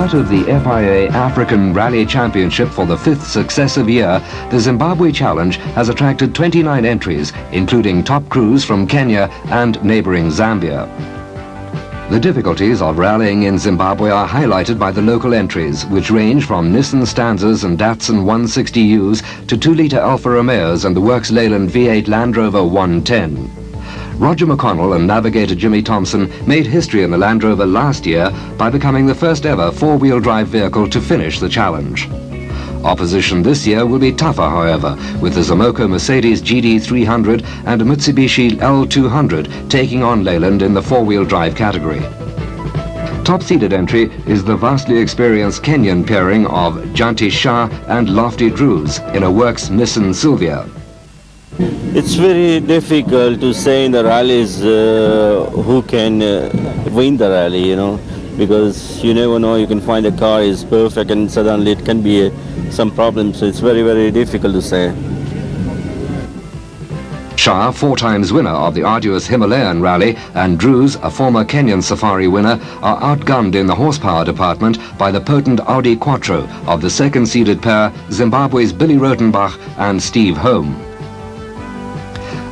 start of the FIA African Rally Championship for the fifth successive year, the Zimbabwe Challenge has attracted 29 entries, including top crews from Kenya and neighboring Zambia. The difficulties of rallying in Zimbabwe are highlighted by the local entries, which range from Nissan Stanzas and Datsun 160Us to 2-litre Alfa Romeos and the Works Leyland V8 Land Rover 110. Roger McConnell and navigator Jimmy Thompson made history in the Land Rover last year by becoming the first ever four-wheel drive vehicle to finish the challenge. Opposition this year will be tougher, however, with the Zimbabwe Mercedes GD300 and a Mitsubishi L200 taking on Leyland in the four-wheel drive category. Top-seeded entry is the vastly experienced Kenyan pairing of Janti Shah and Lofty Drews in a Works Nissan Silvia. It's very difficult to say in the rallies who can win the rally, because you never know. You can find a car is perfect and suddenly it can be some problems. So it's very, very difficult to say. Shah, 4 times winner of the arduous Himalayan rally, and Drews, a former Kenyan safari winner, are outgunned in the horsepower department by the potent Audi Quattro of the second-seeded pair, Zimbabwe's Billy Rotenbach and Steve Home.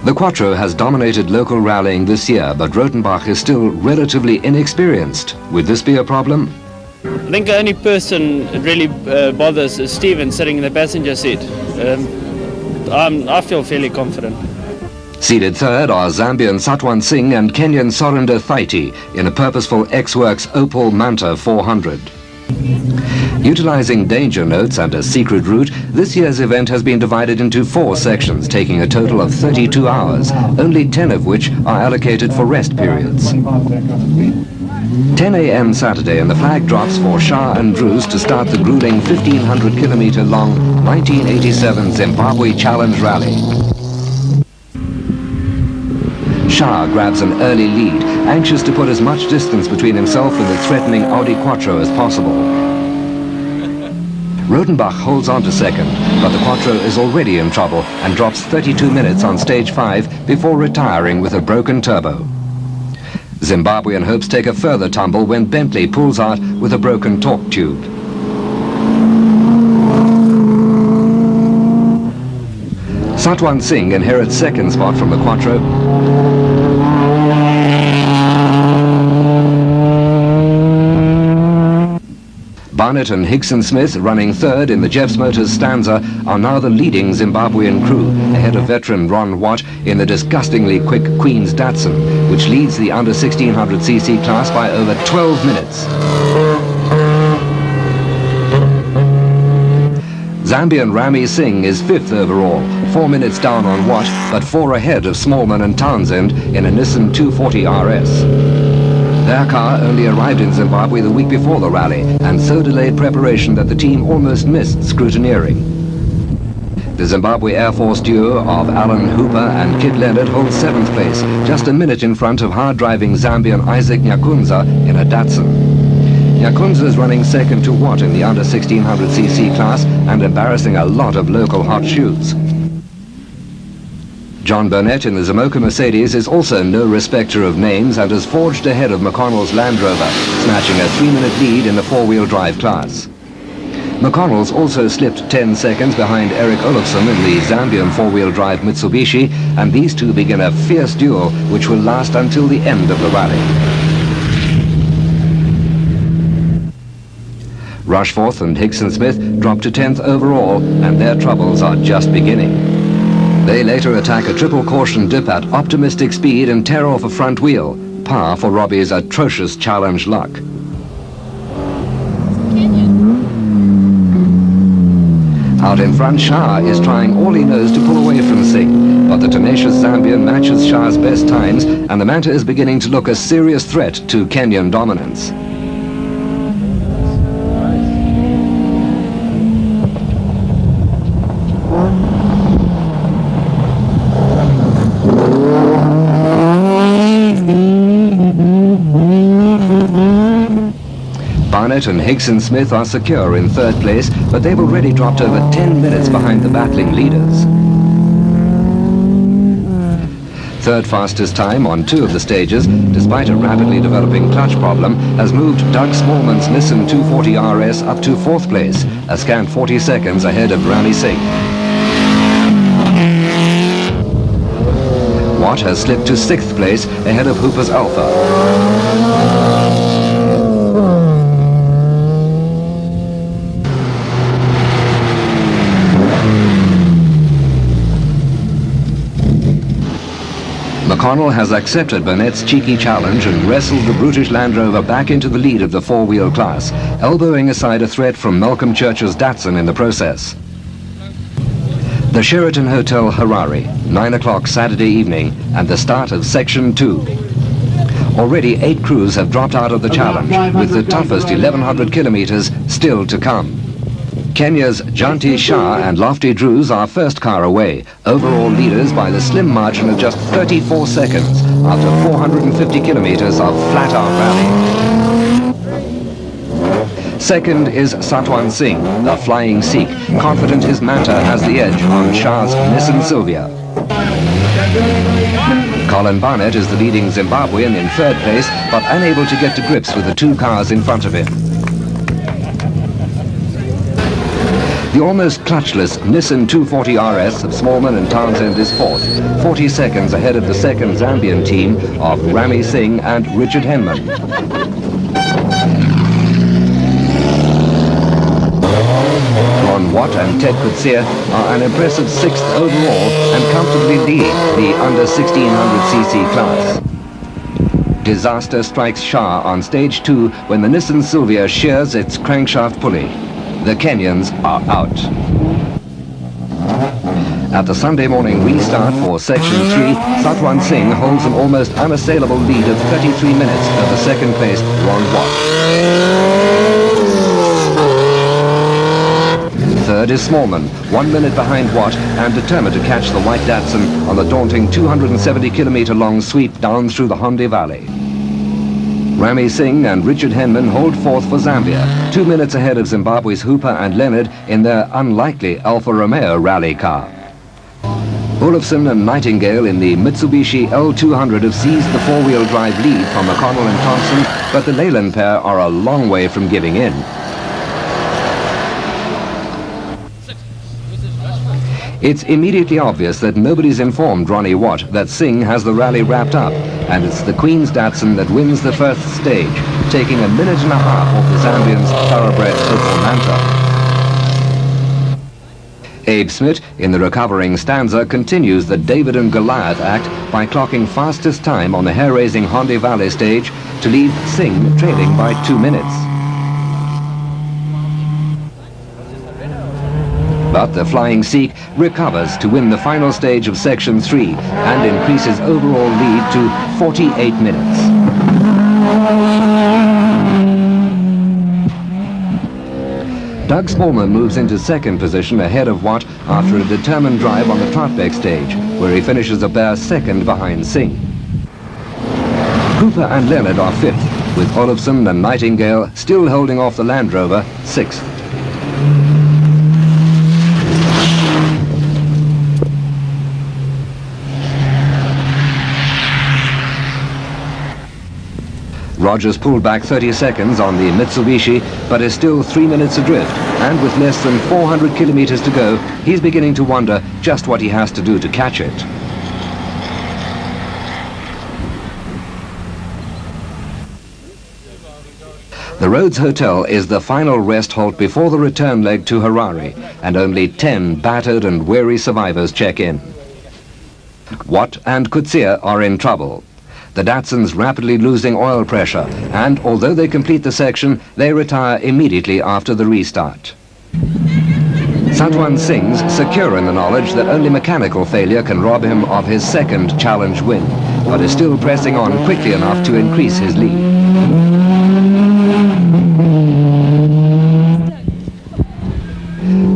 The Quattro has dominated local rallying this year, but Rotenbach is still relatively inexperienced. Would this be a problem? I think the only person it really bothers is Steven sitting in the passenger seat. I feel fairly confident. Seeded third are Zambian Satwan Singh and Kenyan Sorinder Thaiti in a purposeful X-Works Opel Manta 400. Utilizing danger notes and a secret route, this year's event has been divided into 4 sections, taking a total of 32 hours, only 10 of which are allocated for rest periods. 10 a.m. Saturday and the flag drops for Shah and Drews to start the grueling 1,500-kilometer long 1987 Zimbabwe Challenge Rally. Shah grabs an early lead, anxious to put as much distance between himself and the threatening Audi Quattro as possible. Rotenbach holds on to second, but the Quattro is already in trouble and drops 32 minutes on stage 5 before retiring with a broken turbo. Zimbabwean hopes take a further tumble when Bentley pulls out with a broken torque tube. Satwan Singh inherits second spot from the Quattro. Barnett and Hickson Smith, running third in the Jeffs Motors Stanza, are now the leading Zimbabwean crew, ahead of veteran Ron Watt in the disgustingly quick Queen's Datsun, which leads the under 1600cc class by over 12 minutes. Zambian Rami Singh is 5th overall, 4 minutes down on Watt, but 4 ahead of Smallman and Townsend in a Nissan 240 RS. Their car only arrived in Zimbabwe the week before the rally, and so delayed preparation that the team almost missed scrutineering. The Zimbabwe Air Force duo of Alan Hooper and Kit Leonard holds 7th place, just a minute in front of hard-driving Zambian Isaac Nyakunza in a Datsun. Nyakunza is running second to Watt in the under 1600cc class and embarrassing a lot of local hot shoes. John Burnett in the Zimbabwe Mercedes is also no respecter of names and has forged ahead of McConnell's Land Rover, snatching a 3-minute lead in the four-wheel drive class. McConnell's also slipped 10 seconds behind Eric Olofsson in the Zambian four-wheel drive Mitsubishi, and these two begin a fierce duel which will last until the end of the rally. Rushforth and Hickson Smith drop to 10th overall, and their troubles are just beginning. They later attack a triple caution dip at optimistic speed and tear off a front wheel, par for Robbie's atrocious challenge luck. Out in front, Shah is trying all he knows to pull away from Singh, but the tenacious Zambian matches Shah's best times, and the Manta is beginning to look a serious threat to Kenyan dominance. Barnett and Hickson Smith are secure in 3rd place, but they've already dropped over 10 minutes behind the battling leaders. Third fastest time on 2 of the stages, despite a rapidly developing clutch problem, has moved Doug Smallman's Nissan 240 RS up to 4th place, a scant 40 seconds ahead of Rami Singh. Watt has slipped to 6th place ahead of Hooper's Alpha. McConnell has accepted Burnett's cheeky challenge and wrestled the brutish Land Rover back into the lead of the 4-wheel class, elbowing aside a threat from Malcolm Church's Datsun in the process. The Sheraton Hotel, Harare, 9 o'clock Saturday evening, and the start of Section 2. Already 8 crews have dropped out of the challenge, with the toughest 1,100 kilometers still to come. Kenya's Janti Shah and Lofty Drews are first car away, overall leaders by the slim margin of just 34 seconds after 450 kilometers of flat-out rally. Second is Satwan Singh, the flying Sikh, confident his Manta has the edge on Shah's Nissan Silvia. Colin Barnett is the leading Zimbabwean in 3rd place, but unable to get to grips with the 2 cars in front of him. The almost clutchless Nissan 240 RS of Smallman and Townsend is 4th, 40 seconds ahead of the second Zambian team of Rami Singh and Richard Henman. Ron Watt and Ted Coetzee are an impressive 6th overall and comfortably lead the under 1600cc class. Disaster strikes Shah on stage 2 when the Nissan Silvia shears its crankshaft pulley. The Kenyans are out. At the Sunday morning restart for Section 3, Satwan Singh holds an almost unassailable lead of 33 minutes over second-placed Ron Watt. Third is Smallman, 1 minute behind Watt and determined to catch the white Datsun on the daunting 270-kilometer-long sweep down through the Hondi Valley. Rami Singh and Richard Henman hold 4th for Zambia, 2 minutes ahead of Zimbabwe's Hooper and Leonard in their unlikely Alfa Romeo rally car. Olofsson and Nightingale in the Mitsubishi L200 have seized the 4-wheel drive lead from McConnell and Thompson, but the Leyland pair are a long way from giving in. It's immediately obvious that nobody's informed Ronnie Watt that Singh has the rally wrapped up, and it's the Queen's Datsun that wins the first stage, taking a minute and a half off the Zambian's thoroughbred Opel Manta. Abe Smith, in the recovering Stanza, continues the David and Goliath act by clocking fastest time on the hair-raising Hondi Valley stage to leave Singh trailing by 2 minutes. But the flying Sikh recovers to win the final stage of Section 3 and increases overall lead to 48 minutes. Doug Smallman moves into 2nd position ahead of Watt after a determined drive on the Trotbeck stage, where he finishes a bare 2nd behind Singh. Cooper and Leonard are 5th, with Olofsson and Nightingale still holding off the Land Rover 6th. Rogers pulled back 30 seconds on the Mitsubishi, but is still 3 minutes adrift, and with less than 400 kilometers to go, he's beginning to wonder just what he has to do to catch it. The Rhodes Hotel is the final rest halt before the return leg to Harare, and only 10 battered and weary survivors check in. Watt and Coetzee are in trouble. The Datsun's rapidly losing oil pressure, and although they complete the section, they retire immediately after the restart. Satwan Singh's secure in the knowledge that only mechanical failure can rob him of his 2nd challenge win, but is still pressing on quickly enough to increase his lead.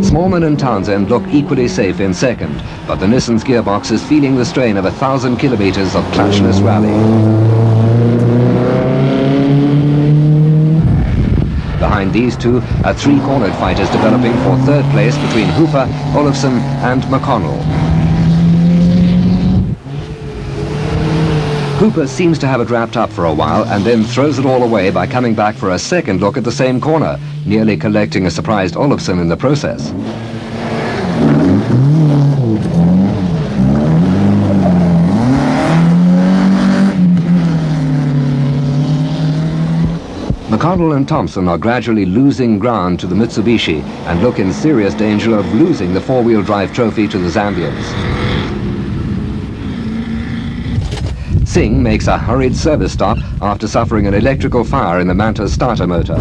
Smallman and Townsend look equally safe in 2nd, but the Nissan's gearbox is feeling the strain of 1,000 kilometers of clutchless rally. Behind these two, a 3-cornered fight is developing for 3rd place between Hooper, Olofsson and McConnell. Hooper seems to have it wrapped up for a while and then throws it all away by coming back for a second look at the same corner, nearly collecting a surprised Olofsson in the process. McConnell and Thompson are gradually losing ground to the Mitsubishi and look in serious danger of losing the four-wheel drive trophy to the Zambians. Singh makes a hurried service stop after suffering an electrical fire in the Manta's starter motor.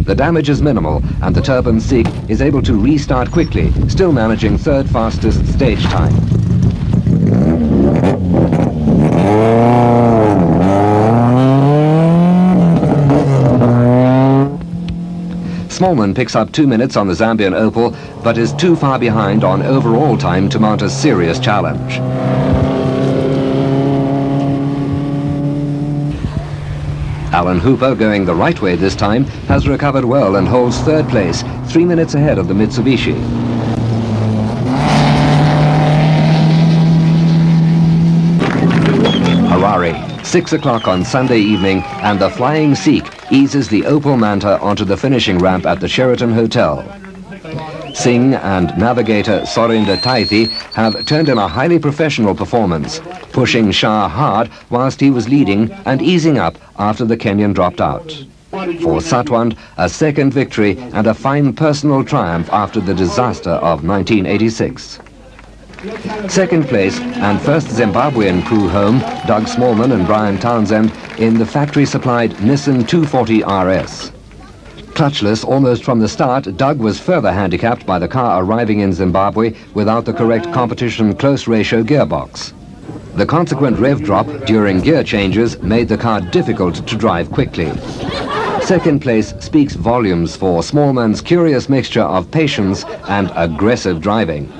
The damage is minimal and the Turban Sikh is able to restart quickly, still managing third fastest stage time. Smallman picks up 2 minutes on the Zambian Opel, but is too far behind on overall time to mount a serious challenge. Alan Hooper, going the right way this time, has recovered well and holds third place, 3 minutes ahead of the Mitsubishi. Harare, 6 o'clock on Sunday evening, and the Flying Sikh eases the Opel Manta onto the finishing ramp at the Sheraton Hotel. Singh and navigator Surinder Taithi have turned in a highly professional performance, pushing Shah hard whilst he was leading and easing up after the Kenyan dropped out. For Satwand, a second victory and a fine personal triumph after the disaster of 1986. Second place and first Zimbabwean crew home, Doug Smallman and Brian Townsend, in the factory-supplied Nissan 240 RS. Clutchless almost from the start, Doug was further handicapped by the car arriving in Zimbabwe without the correct competition close ratio gearbox. The consequent rev drop during gear changes made the car difficult to drive quickly. Second place speaks volumes for Smallman's curious mixture of patience and aggressive driving.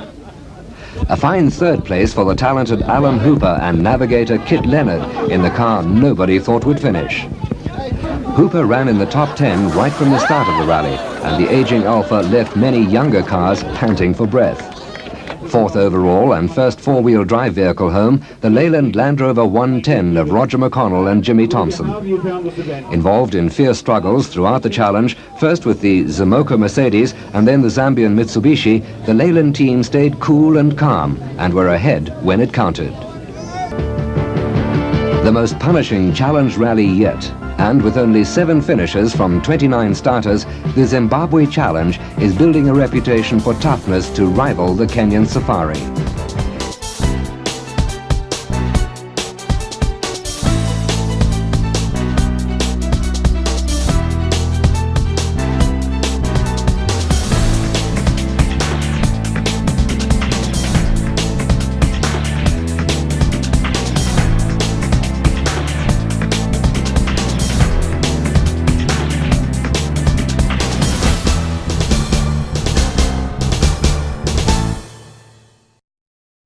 A fine third place for the talented Alan Hooper and navigator Kit Leonard in the car nobody thought would finish. Hooper ran in the top 10 right from the start of the rally, and the aging Alpha left many younger cars panting for breath. Fourth overall and first four-wheel drive vehicle home, the Leyland Land Rover 110 of Roger McConnell and Jimmy Thompson. Involved in fierce struggles throughout the challenge, first with the Zamoka Mercedes and then the Zambian Mitsubishi, the Leyland team stayed cool and calm and were ahead when it counted. The most punishing challenge rally yet. And with only 7 finishers from 29 starters, the Zimbabwe Challenge is building a reputation for toughness to rival the Kenyan Safari.